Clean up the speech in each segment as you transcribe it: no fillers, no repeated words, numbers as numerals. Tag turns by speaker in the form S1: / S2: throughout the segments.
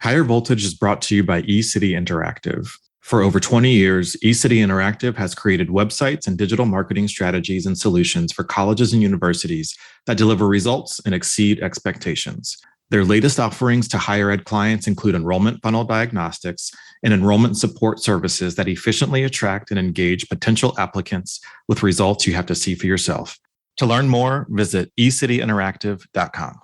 S1: Higher Voltage is brought to you by eCity Interactive. For over 20 years, eCity Interactive has created websites and digital marketing strategies and solutions for colleges and universities that deliver results and exceed expectations. Their latest offerings to higher ed clients include enrollment funnel diagnostics and enrollment support services that efficiently attract and engage potential applicants with results you have to see for yourself. To learn more, visit ecityinteractive.com.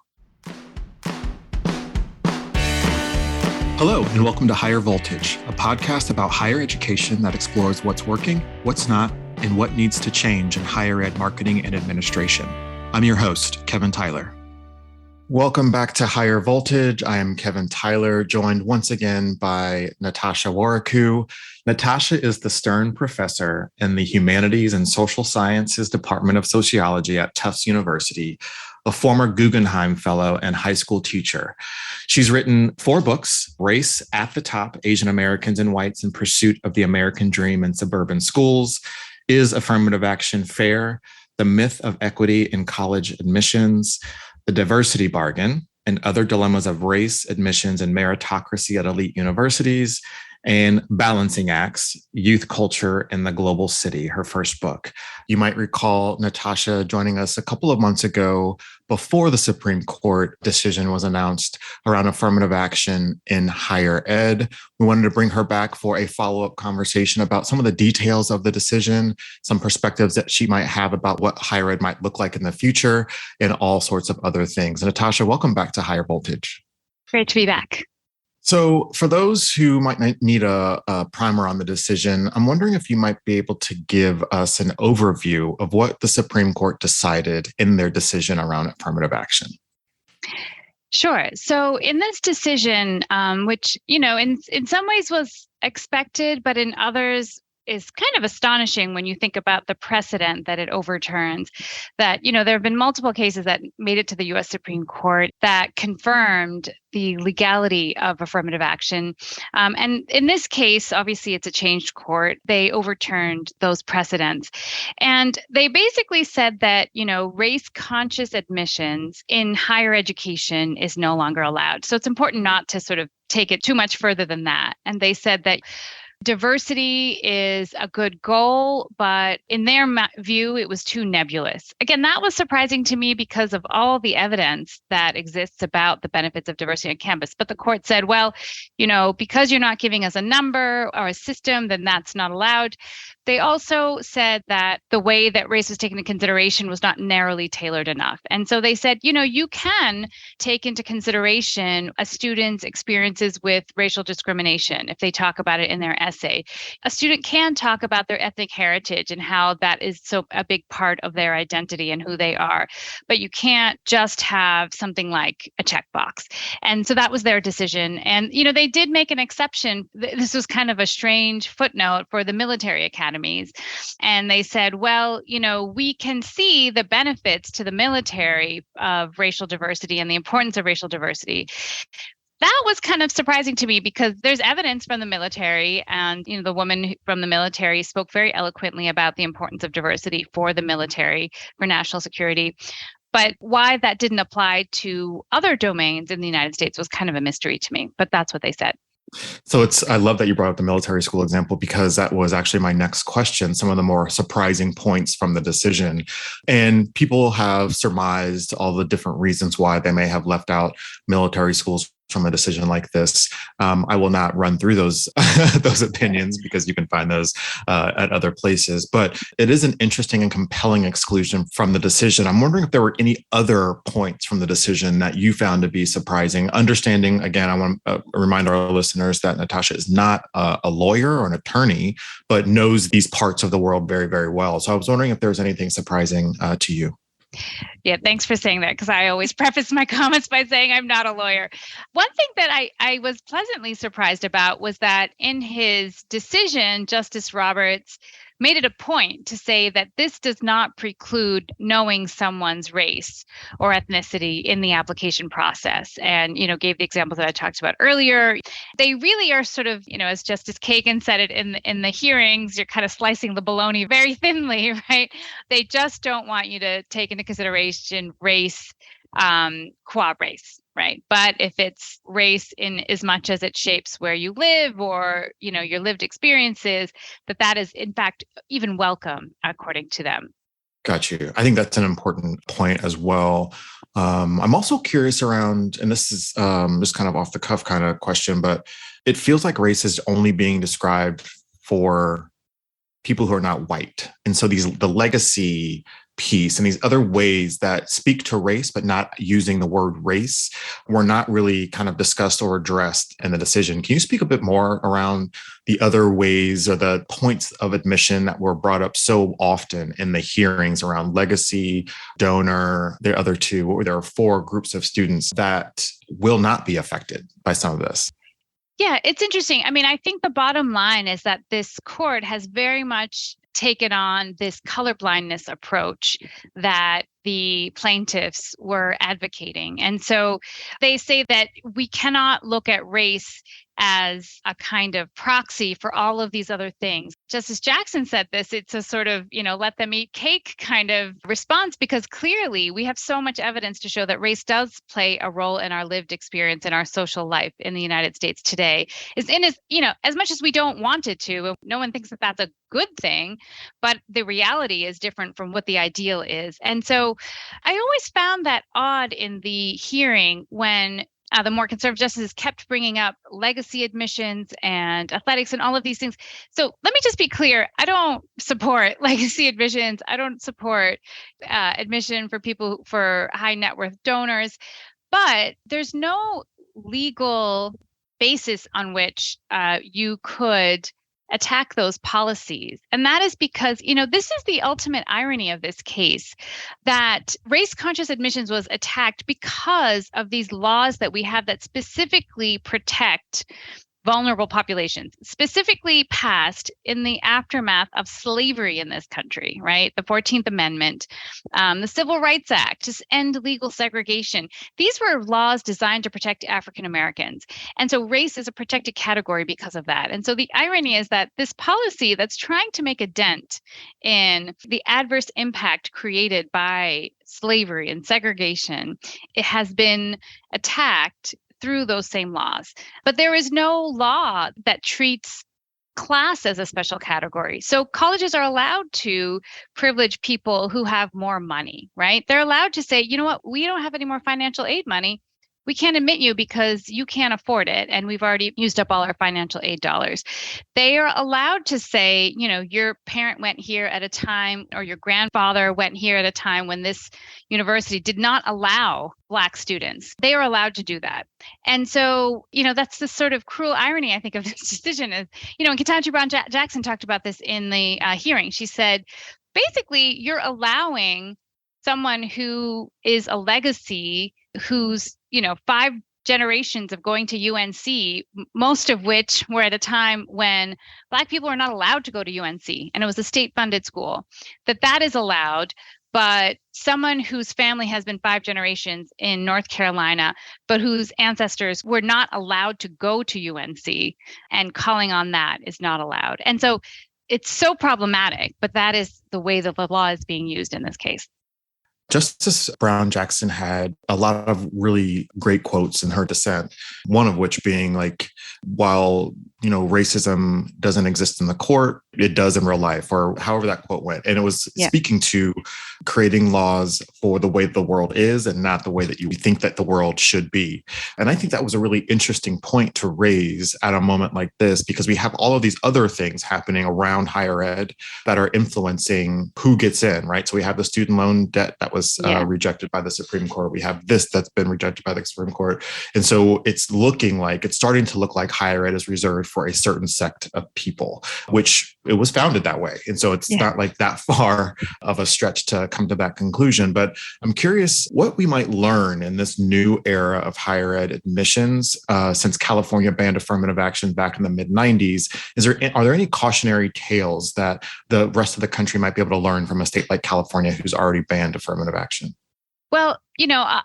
S1: Hello, and welcome to Higher Voltage, a podcast about higher education that explores what's working, what's not, and what needs to change in higher ed marketing and administration. I'm your host, Kevin Tyler. Welcome back to Higher Voltage. I am Kevin Tyler, joined once again by Natasha Warikoo. Natasha is the Stern Professor in the Humanities and Social Sciences Department of Sociology at Tufts University, a former Guggenheim Fellow and high school teacher. She's written 4 books: Race at the Top, Asian Americans and Whites in Pursuit of the American Dream in Suburban Schools, Is Affirmative Action Fair?, The Myth of Equity in College Admissions, The Diversity Bargain, and Other Dilemmas of Race, Admissions, and Meritocracy at Elite Universities, and Balancing Acts, Youth Culture in the Global City, her first book. You might recall Natasha joining us a couple of months ago before the Supreme Court decision was announced around affirmative action in higher ed. We wanted to bring her back for a follow-up conversation about some of the details of the decision, some perspectives that she might have about what higher ed might look like in the future, and all sorts of other things. Natasha, welcome back to Higher Voltage.
S2: Great to be back.
S1: So for those who might need a primer on the decision, I'm wondering if you might be able to give us an overview of what the Supreme Court decided in their decision around affirmative action.
S2: Sure. So in this decision, which, in some ways was expected, but in others is kind of astonishing when you think about the precedent that it overturns, that, there have been multiple cases that made it to the U.S. Supreme Court that confirmed the legality of affirmative action. And in this case, obviously, it's a changed court. They overturned those precedents. And they basically said that, race-conscious admissions in higher education is no longer allowed. So it's important not to sort of take it too much further than that. And they said that diversity is a good goal, but in their view, it was too nebulous. Again, that was surprising to me because of all the evidence that exists about the benefits of diversity on campus. But the court said, well, because you're not giving us a number or a system, then that's not allowed. They also said that the way that race was taken into consideration was not narrowly tailored enough. And so they said, you can take into consideration a student's experiences with racial discrimination if they talk about it in their essay. A student can talk about their ethnic heritage and how that is so a big part of their identity and who they are. But you can't just have something like a checkbox. And so that was their decision. And, they did make an exception. This was kind of a strange footnote for the military academies. And they said, well, we can see the benefits to the military of racial diversity and the importance of racial diversity. That was kind of surprising to me because there's evidence from the military, and the woman from the military spoke very eloquently about the importance of diversity for the military, for national security. But why that didn't apply to other domains in the United States was kind of a mystery to me, but that's what they said.
S1: So I love that you brought up the military school example, because that was actually my next question, some of the more surprising points from the decision. And people have surmised all the different reasons why they may have left out military schools from a decision like this. I will not run through those those opinions because you can find those at other places. But it is an interesting and compelling exclusion from the decision. I'm wondering if there were any other points from the decision that you found to be surprising. Understanding, again, I want to remind our listeners that Natasha is not a lawyer or an attorney, but knows these parts of the world very, very well. So I was wondering if there was anything surprising to you.
S2: Yeah, thanks for saying that, because I always preface my comments by saying I'm not a lawyer. One thing that I was pleasantly surprised about was that in his decision, Justice Roberts made it a point to say that this does not preclude knowing someone's race or ethnicity in the application process. And, gave the examples that I talked about earlier. They really are sort of, as Justice Kagan said it in the hearings, you're kind of slicing the bologna very thinly, right? They just don't want you to take into consideration race qua race. right? But if it's race in as much as it shapes where you live or, your lived experiences, that is in fact even welcome according to them.
S1: Got you. I think that's an important point as well. I'm also curious around, and this is just kind of off the cuff kind of question, but it feels like race is only being described for people who are not white. And so the legacy piece and these other ways that speak to race, but not using the word race, were not really kind of discussed or addressed in the decision. Can you speak a bit more around the other ways or the points of admission that were brought up so often in the hearings around legacy, donor, the other two, or there are 4 groups of students that will not be affected by some of this?
S2: Yeah, it's interesting. I mean, I think the bottom line is that this court has very much taken on this colorblindness approach that the plaintiffs were advocating. And so they say that we cannot look at race as a kind of proxy for all of these other things. Justice Jackson said this, it's a sort of, let them eat cake kind of response, because clearly we have so much evidence to show that race does play a role in our lived experience in our social life in the United States today. As much as we don't want it to, no one thinks that that's a good thing, but the reality is different from what the ideal is. And so I always found that odd in the hearing when the more conservative justices kept bringing up legacy admissions and athletics and all of these things. So let me just be clear. I don't support legacy admissions. I don't support admission for people for high net worth donors. But there's no legal basis on which you could attack those policies. And that is because, this is the ultimate irony of this case, that race-conscious admissions was attacked because of these laws that we have that specifically protect vulnerable populations, specifically passed in the aftermath of slavery in this country, right? The 14th Amendment, the Civil Rights Act, to end legal segregation. These were laws designed to protect African Americans. And so race is a protected category because of that. And so the irony is that this policy that's trying to make a dent in the adverse impact created by slavery and segregation, it has been attacked through those same laws. But there is no law that treats class as a special category. So colleges are allowed to privilege people who have more money, right? They're allowed to say, you know what, we don't have any more financial aid money. We can't admit you because you can't afford it. And we've already used up all our financial aid dollars. They are allowed to say, your parent went here at a time, or your grandfather went here at a time when this university did not allow Black students. They are allowed to do that. And so, that's the sort of cruel irony, I think, of this decision is, and Ketanji Brown Jackson talked about this in the hearing. She said, basically, you're allowing someone who is a legacy, who's 5 generations of going to UNC, most of which were at a time when Black people are not allowed to go to UNC, and it was a state-funded school, that is allowed. But someone whose family has been 5 generations in North Carolina, but whose ancestors were not allowed to go to UNC, and calling on that is not allowed. And so it's so problematic, but that is the way that the law is being used in this case.
S1: Justice Brown Jackson had a lot of really great quotes in her dissent, one of which being like, while, racism doesn't exist in the court, it does in real life, or however that quote went. And it was speaking to creating laws for the way the world is and not the way that you think that the world should be. And I think that was a really interesting point to raise at a moment like this, because we have all of these other things happening around higher ed that are influencing who gets in, right? So we have the student loan debt that was rejected by the Supreme Court. We have this that's been rejected by the Supreme Court. And so it's starting to look like higher ed is reserved for a certain sect of people, which it was founded that way. And so it's not like that far of a stretch to come to that conclusion. But I'm curious what we might learn in this new era of higher ed admissions since California banned affirmative action back in the mid-90s. Are there any cautionary tales that the rest of the country might be able to learn from a state like California who's already banned affirmative action?
S2: Well,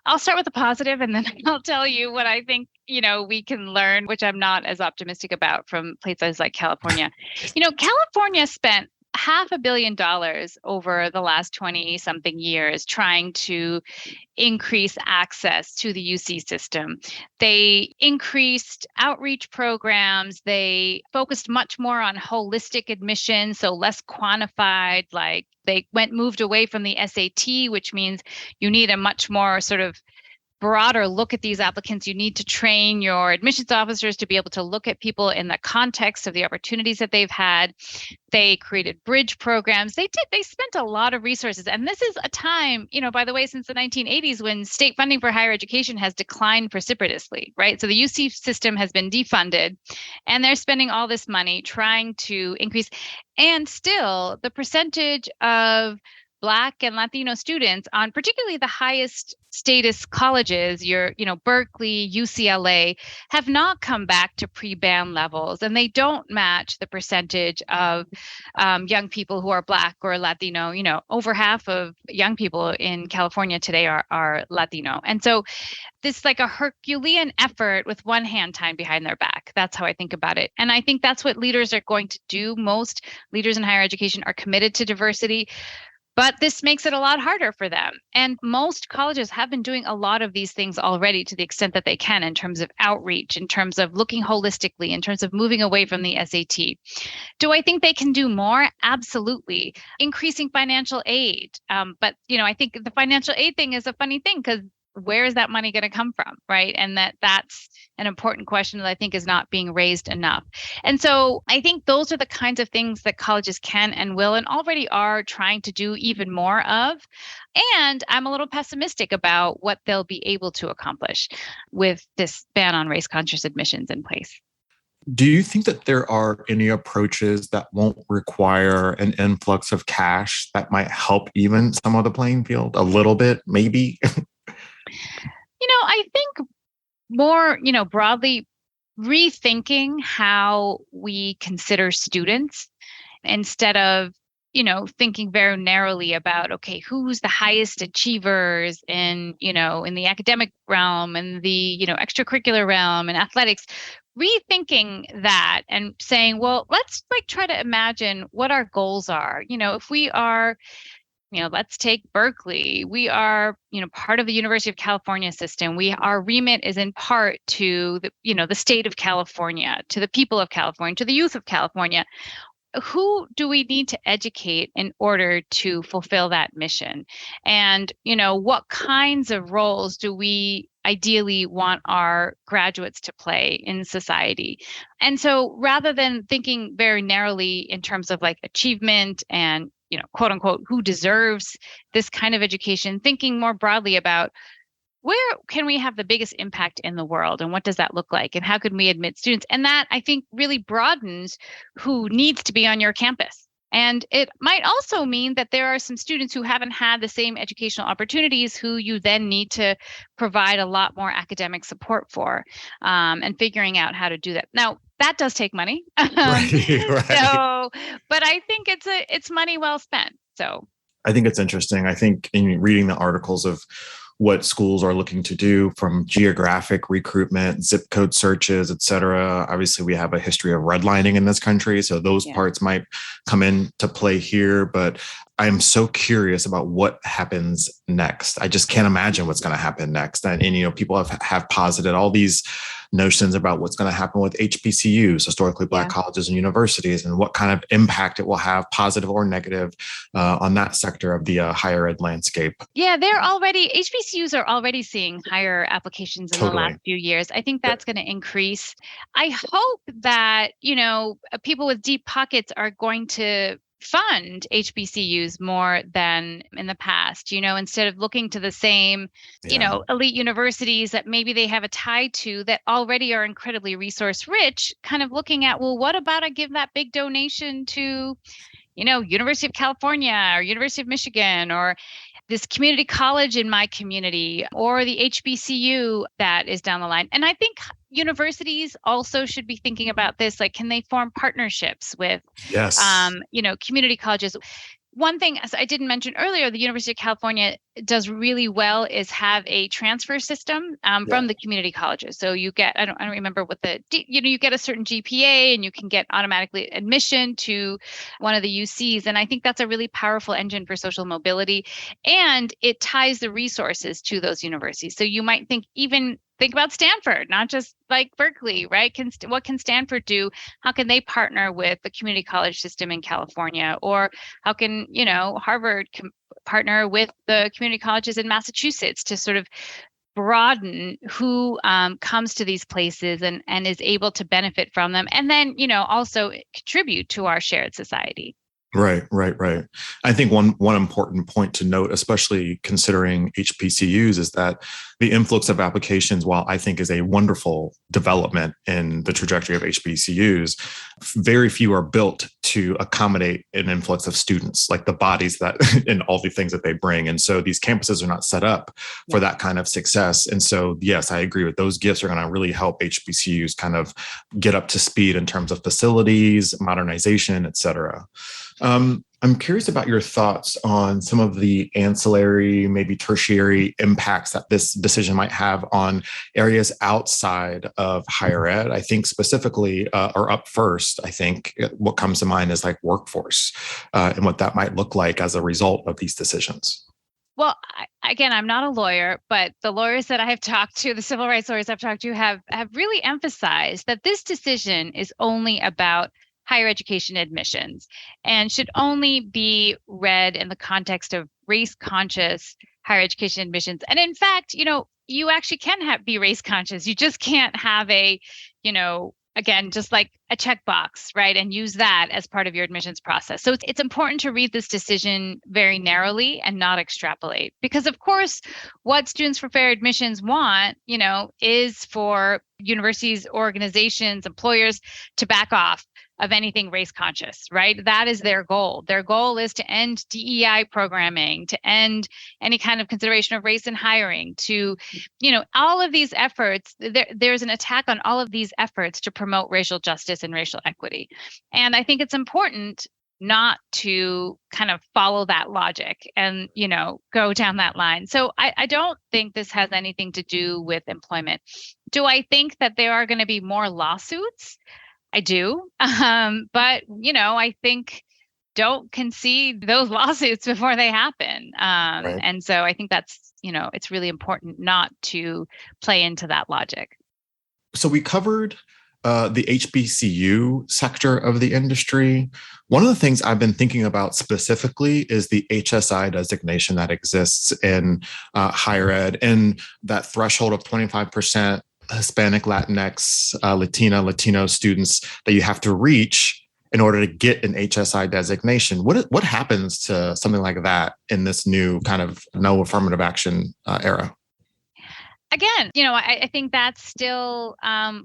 S2: I'll start with the positive, and then I'll tell you what I think, we can learn, which I'm not as optimistic about from places like California. California spent $500 million over the last 20 something years trying to increase access to the UC system. They increased outreach programs. They focused much more on holistic admission, so less quantified, like they moved away from the SAT, which means you need a much more sort of broader look at these applicants. You need to train your admissions officers to be able to look at people in the context of the opportunities that they've had. They created bridge programs. They spent a lot of resources. And this is a time, by the way, since the 1980s when state funding for higher education has declined precipitously, right? So the UC system has been defunded and they're spending all this money trying to increase. And still, the percentage of Black and Latino students on particularly the highest status colleges, Berkeley, UCLA, have not come back to pre-ban levels, and they don't match the percentage of young people who are Black or Latino. Over half of young people in California today are Latino. And so this is like a Herculean effort with one hand tied behind their back. That's how I think about it. And I think that's what leaders are going to do. Most leaders in higher education are committed to diversity. But this makes it a lot harder for them. And most colleges have been doing a lot of these things already to the extent that they can in terms of outreach, in terms of looking holistically, in terms of moving away from the SAT. Do I think they can do more? Absolutely. Increasing financial aid. But I think the financial aid thing is a funny thing because where is that money going to come from, right? And that's an important question that I think is not being raised enough. And so I think those are the kinds of things that colleges can and will and already are trying to do even more of. And I'm a little pessimistic about what they'll be able to accomplish with this ban on race-conscious admissions in place.
S1: Do you think that there are any approaches that won't require an influx of cash that might help even some of the playing field a little bit, maybe?
S2: I think more, broadly rethinking how we consider students instead of, thinking very narrowly about, okay, who's the highest achievers in the academic realm and the, extracurricular realm and athletics, rethinking that and saying, well, let's try to imagine what our goals are. If we are let's take Berkeley. We are, part of the University of California system. Our remit is in part to the state of California, to the people of California, to the youth of California. Who do we need to educate in order to fulfill that mission? And, what kinds of roles do we ideally want our graduates to play in society? And so rather than thinking very narrowly in terms of like achievement and quote unquote, who deserves this kind of education, thinking more broadly about where can we have the biggest impact in the world and what does that look like and how can we admit students? And that I think really broadens who needs to be on your campus. And it might also mean that there are some students who haven't had the same educational opportunities who you then need to provide a lot more academic support for and figuring out how to do that. Now, that does take money.
S1: Right.
S2: So, but I think it's money well spent. So
S1: I think it's interesting. I think in reading the articles of what schools are looking to do from geographic recruitment, zip code searches, et cetera. Obviously, we have a history of redlining in this country, so those parts might come into play here. But I am so curious about what happens next. I just can't imagine what's going to happen next. And people have posited all these notions about what's going to happen with HBCUs, historically Black colleges and universities, and what kind of impact it will have, positive or negative, on that sector of the higher ed landscape.
S2: Yeah, HBCUs are already seeing higher applications in the last few years. I think that's going to increase. I hope that, people with deep pockets are going to fund HBCUs more than in the past, instead of looking to the same, elite universities that maybe they have a tie to that already are incredibly resource rich, kind of looking at, well, what about I give that big donation to, University of California or University of Michigan or this community college in my community or the HBCU that is down the line. And I think universities also should be thinking about this, like, can they form partnerships with, community colleges? One thing, as I didn't mention earlier, the University of California does really well is have a transfer system from the community colleges. So you get, I don't remember what you get a certain GPA and you can get automatically admission to one of the UCs. And I think that's a really powerful engine for social mobility. And it ties the resources to those universities. So you might think about Stanford, not just like Berkeley, right? What can Stanford do? How can they partner with the community college system in California? Or how can, Harvard partner with the community colleges in Massachusetts to sort of broaden who comes to these places and is able to benefit from them. And then, also contribute to our shared society.
S1: Right. I think one important point to note, especially considering HBCUs, is that the influx of applications, while I think is a wonderful development in the trajectory of HBCUs, very few are built to accommodate an influx of students, like the bodies that and all the things that they bring. And so these campuses are not set up for that kind of success. And so, yes, I agree with those gifts are going to really help HBCUs kind of get up to speed in terms of facilities, modernization, et cetera. I'm curious about your thoughts on some of the ancillary, maybe tertiary impacts that this decision might have on areas outside of higher ed. I think specifically, or up first, I think what comes to mind is like workforce and what that might look like as a result of these decisions.
S2: Well, again, I'm not a lawyer, but the lawyers that I have talked to, the civil rights lawyers I've talked to have really emphasized that this decision is only about higher education admissions and should only be read in the context of race-conscious higher education admissions. And in fact, you actually can be race-conscious. You just can't have again, just like a checkbox, right? And use that as part of your admissions process. So it's important to read this decision very narrowly and not extrapolate. Because of course, what Students for Fair Admissions want, is for universities, organizations, employers to back off of anything race conscious, right? That is their goal. Their goal is to end DEI programming, to end any kind of consideration of race in hiring, to, all of these efforts, there's an attack on all of these efforts to promote racial justice and racial equity. And I think it's important not to kind of follow that logic and, go down that line. So I don't think this has anything to do with employment. Do I think that there are going to be more lawsuits? I do. But, I think don't concede those lawsuits before they happen.
S1: Right.
S2: And so I think that's, it's really important not to play into that logic.
S1: So we covered the HBCU sector of the industry. One of the things I've been thinking about specifically is the HSI designation that exists in higher ed, and that threshold of 25% Hispanic, Latinx, Latino students that you have to reach in order to get an HSI designation. What happens to something like that in this new kind of no affirmative action era?
S2: Again, I think that's still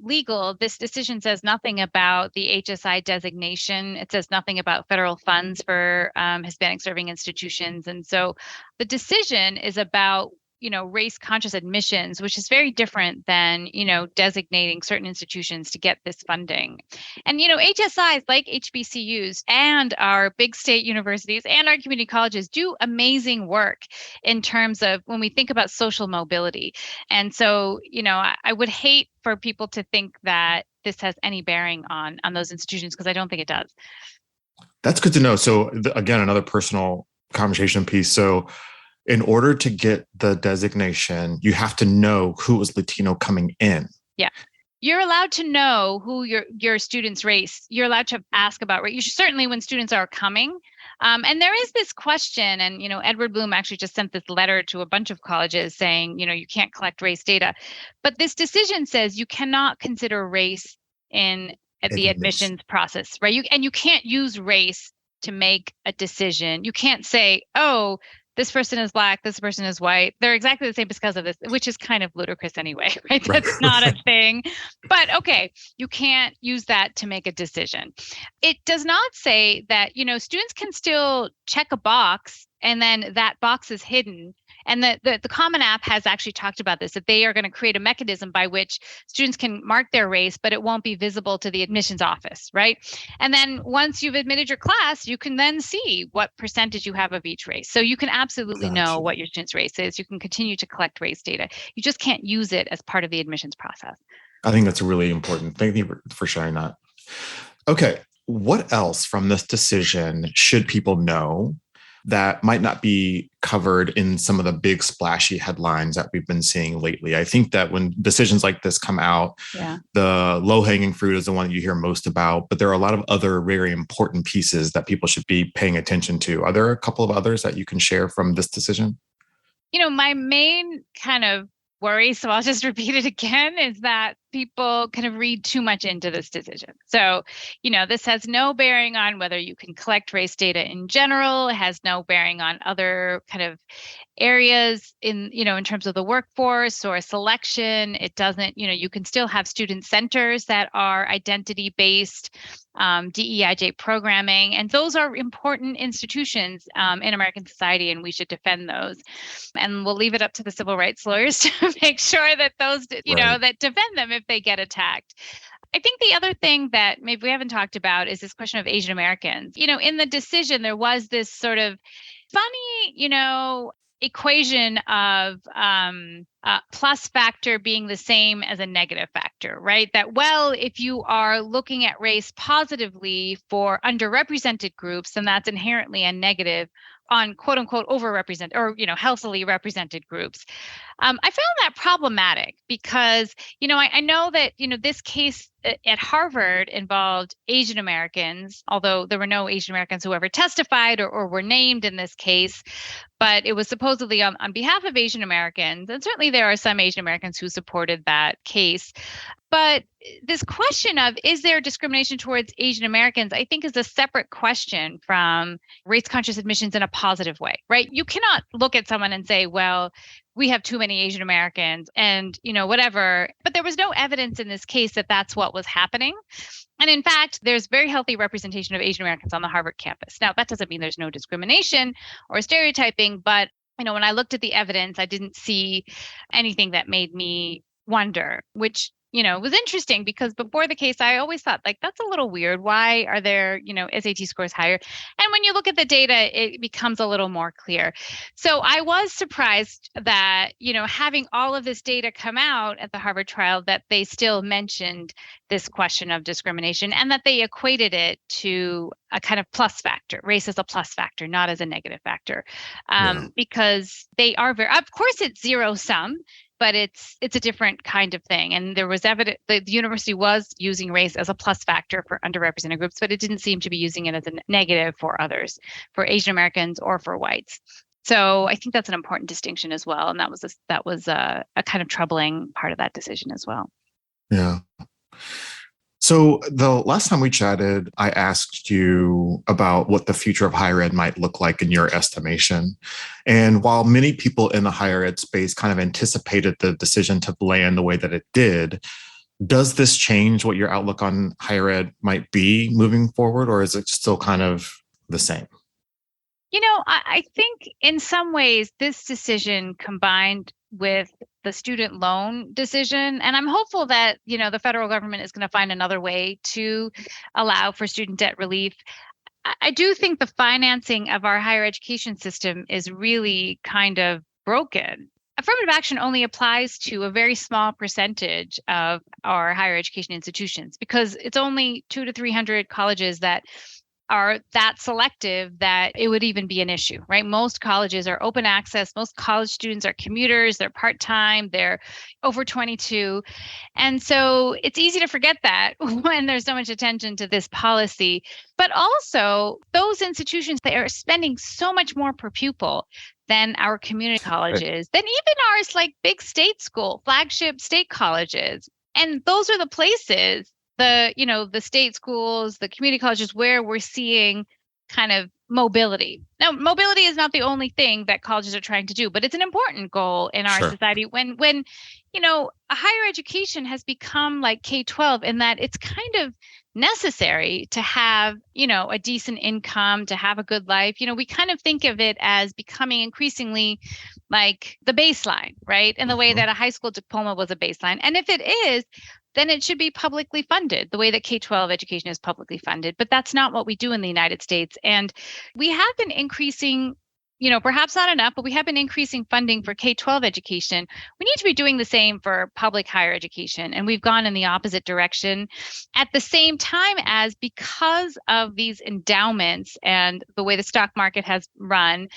S2: legal. This decision says nothing about the HSI designation. It says nothing about federal funds for Hispanic serving institutions. And so the decision is about race conscious admissions, which is very different than, designating certain institutions to get this funding. And, HSIs like HBCUs and our big state universities and our community colleges do amazing work in terms of when we think about social mobility. And so, I would hate for people to think that this has any bearing on those institutions, because I don't think it does.
S1: That's good to know. So again, another personal conversation piece. So in order to get the designation, you have to know who is Latino coming in.
S2: Yeah. You're allowed to know who your student's race. You're allowed to ask about race. You should, certainly when students are coming. And there is this question, and, Edward Bloom actually just sent this letter to a bunch of colleges saying, you can't collect race data. But this decision says you cannot consider race in the admissions process, right? You can't use race to make a decision. You can't say, oh, this person is Black, this person is white. They're exactly the same because of this, which is kind of ludicrous anyway, right? That's not a thing. But okay, you can't use that to make a decision. It does not say that, students can still check a box and then that box is hidden And the Common App has actually talked about this, that they are going to create a mechanism by which students can mark their race, but it won't be visible to the admissions office, right? And then once you've admitted your class, you can then see what percentage you have of each race. So you can absolutely know what your student's race is. You can continue to collect race data. You just can't use it as part of the admissions process.
S1: I think that's really important. Thank you for sharing that. Okay. What else from this decision should people know that might not be covered in some of the big splashy headlines that we've been seeing lately? I think that when decisions like this come out, the low-hanging fruit is the one that you hear most about, but there are a lot of other very important pieces that people should be paying attention to. Are there a couple of others that you can share from this decision?
S2: My main kind of worry, so I'll just repeat it again, is that people kind of read too much into this decision. So, this has no bearing on whether you can collect race data in general. It has no bearing on other kind of areas in terms of the workforce or selection. It doesn't, you can still have student centers that are identity-based, DEIJ programming, and those are important institutions in American society, and we should defend those. And we'll leave it up to the civil rights lawyers to make sure that those, that defend them if they get attacked. I think the other thing that maybe we haven't talked about is this question of Asian Americans. In the decision, there was this sort of funny, equation of plus factor being the same as a negative factor, right? That, if you are looking at race positively for underrepresented groups, then that's inherently a negative on quote unquote overrepresented or, healthily represented groups. I found that problematic because, I know that, this case at Harvard involved Asian Americans, although there were no Asian Americans who ever testified or were named in this case, but it was supposedly on behalf of Asian Americans. And certainly there are some Asian Americans who supported that case. But this question of, is there discrimination towards Asian Americans, I think is a separate question from race-conscious admissions in a positive way, right? You cannot look at someone and say, well, we have too many Asian Americans and, whatever. But there was no evidence in this case that that's what was happening. And in fact, there's very healthy representation of Asian Americans on the Harvard campus. Now, that doesn't mean there's no discrimination or stereotyping, but, when I looked at the evidence, I didn't see anything that made me wonder, which was interesting because before the case, I always thought that's a little weird. Why are there, SAT scores higher? And when you look at the data, it becomes a little more clear. So I was surprised that, having all of this data come out at the Harvard trial, that they still mentioned this question of discrimination and that they equated it to a kind of plus factor, race as a plus factor, not as a negative factor, because they are of course it's zero sum, but it's a different kind of thing. And there was evidence the university was using race as a plus factor for underrepresented groups, but it didn't seem to be using it as a negative for others, for Asian Americans or for whites. So I think that's an important distinction as well. And that was a kind of troubling part of that decision as well.
S1: Yeah. So the last time we chatted, I asked you about what the future of higher ed might look like in your estimation. And while many people in the higher ed space kind of anticipated the decision to land the way that it did, does this change what your outlook on higher ed might be moving forward, or is it still kind of the same?
S2: I think in some ways this decision combined with the student loan decision, and I'm hopeful that, the federal government is going to find another way to allow for student debt relief. I do think the financing of our higher education system is really kind of broken. Affirmative action only applies to a very small percentage of our higher education institutions because it's only 200 to 300 colleges that are that selective that it would even be an issue, right? Most colleges are open access. Most college students are commuters. They're part-time. They're over 22. And so it's easy to forget that when there's so much attention to this policy. But also those institutions, they are spending so much more per pupil than our community colleges, than even ours, like big state school, flagship state colleges. And those are the places, the state schools, the community colleges where we're seeing kind of mobility. Now, mobility is not the only thing that colleges are trying to do, but it's an important goal in our society. When higher education has become like K-12 in that it's kind of necessary to have, a decent income, to have a good life. We kind of think of it as becoming increasingly like the baseline, right? In the way that a high school diploma was a baseline. And if it is, then it should be publicly funded the way that K-12 education is publicly funded. But that's not what we do in the United States. And we have been increasing, perhaps not enough, but we have been increasing funding for K-12 education. We need to be doing the same for public higher education. And we've gone in the opposite direction at the same time as, because of these endowments and the way the stock market has run,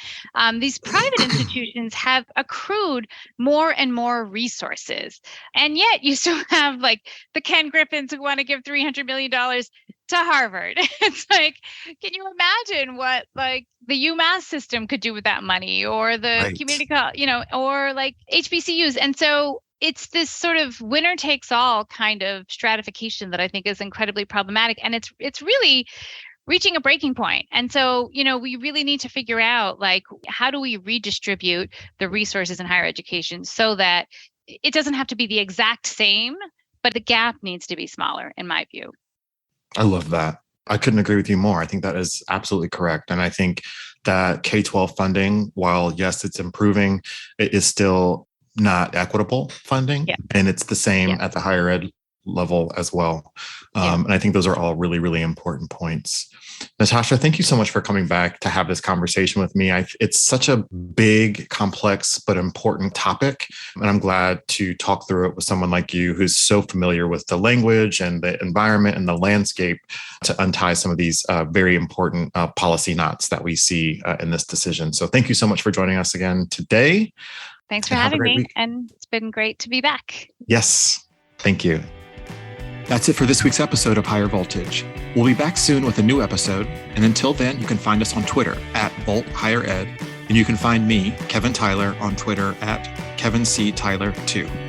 S2: these private institutions have accrued more and more resources. And yet you still have like the Ken Griffins who want to give $300 million to Harvard. It's like, can you imagine what like the UMass system could do with that money, or the community college, or like HBCUs? And so it's this sort of winner takes all kind of stratification that I think is incredibly problematic. And it's really reaching a breaking point. And so, we really need to figure out, like, how do we redistribute the resources in higher education so that it doesn't have to be the exact same, but the gap needs to be smaller, in my view.
S1: I love that. I couldn't agree with you more. I think that is absolutely correct. And I think that K-12 funding, while yes, it's improving, it is still not equitable funding. Yeah. And it's the same at the higher ed level as well. And I think those are all really, really important points. Natasha, thank you so much for coming back to have this conversation with me. It's such a big, complex, but important topic. And I'm glad to talk through it with someone like you who's so familiar with the language and the environment and the landscape to untie some of these very important policy knots that we see in this decision. So thank you so much for joining us again today.
S2: Thanks for having me. Week. And it's been great to be back.
S1: Yes. Thank you. That's it for this week's episode of Higher Voltage. We'll be back soon with a new episode. And until then, you can find us on Twitter @VoltHigherEd. And you can find me, Kevin Tyler, on Twitter @KevinCTyler2.